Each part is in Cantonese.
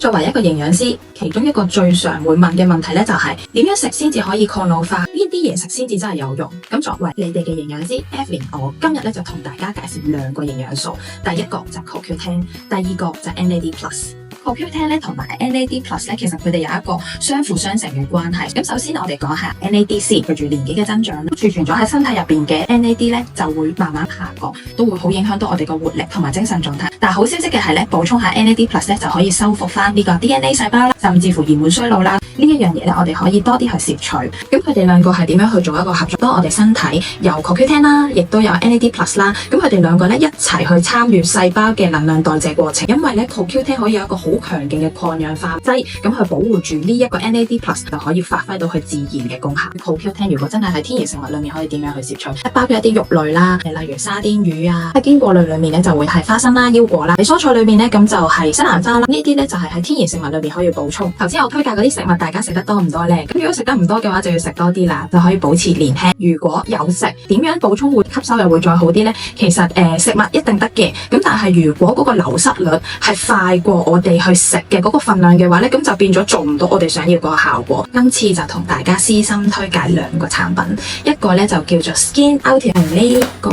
作為一個營養師，其中一個最常會問嘅問題咧就係點樣食先至可以抗老化？邊啲嘢食先至真係有用？咁作為你哋嘅營養師 Evelyn， 我今日咧就同大家介紹兩個營養素，第一個就係 CoQ10， 第二個就係 NAD+。CoQ10 咧同埋 NAD+ 咧，其實佢哋有一個相輔相成嘅關係。咁首先我哋講下 NAD 先，隨住年紀嘅增長，儲存咗喺身體入邊嘅 NAD 咧就會慢慢下降，都會好影響到我哋個活力同埋精神狀態。但係好消息嘅係咧，補充下 NAD+ 咧就可以修復翻呢個 DNA 細胞啦，甚至乎延緩衰老啦。呢一樣嘢咧，我哋可以多啲去攝取。咁佢哋兩個係點樣去做一個合作？當我哋身體有 CoQ10 啦，亦都有 NAD+ 啦，咁佢哋兩個咧一齊去參與細胞嘅能量代謝過程。因為咧 CoQ10 可以有一個好強勁嘅抗氧化劑，咁去保護住呢一個 NAD+ 就可以發揮到佢自然嘅功效。CoQ10 如果真係喺天然食物裏面可以點樣去攝取？包括一啲肉類啦，例如沙甸魚啊。喺堅果類裏面咧就會係花生啦、腰果啦。喺蔬菜裏面咧咁就係西蘭花啦。呢啲咧就係喺天然食物裏面可以補充。頭先我推介嗰啲食物，大家食得多唔多咧？咁如果食得唔多嘅話，就要食多啲啦，就可以保持年輕。如果有食，點樣補充會吸收又會再好啲咧？其實食物一定得嘅，咁但係如果嗰個流失率係快過我哋去食嘅嗰個份量嘅話咧，咁就變咗做唔到我哋想要嗰個效果。今次就同大家私心推介兩個產品，一個咧就叫做 Skin Ultimate 呢個，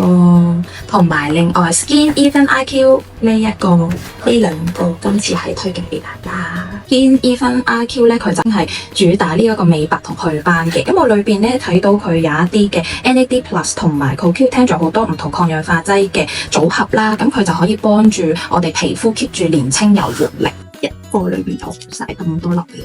同埋另外 Skin Even IQ 呢兩個今次係推介俾大家。Skin Even IQ 咧，佢真係主打呢一個美白同祛斑嘅。咁我裏邊咧睇到佢有一啲嘅 NAD+ 同埋 CoQ10 仲有好多唔同抗氧化劑嘅組合啦。咁佢就可以幫助我哋皮膚 keep 住年輕有活力。一個裏邊有晒咁多粒嘅。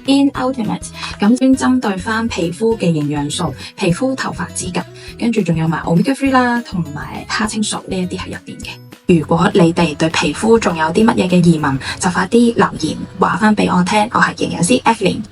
Skin Ultimate 咁專針對翻皮膚嘅營養素、皮膚、頭髮、指甲，跟住仲有埋 Omega 3啦，同埋蝦青素呢一啲喺入邊嘅。如果你哋對皮膚仲有啲乜嘢嘅疑問，就快啲留言話翻俾我聽。我係營養師 Evelyn。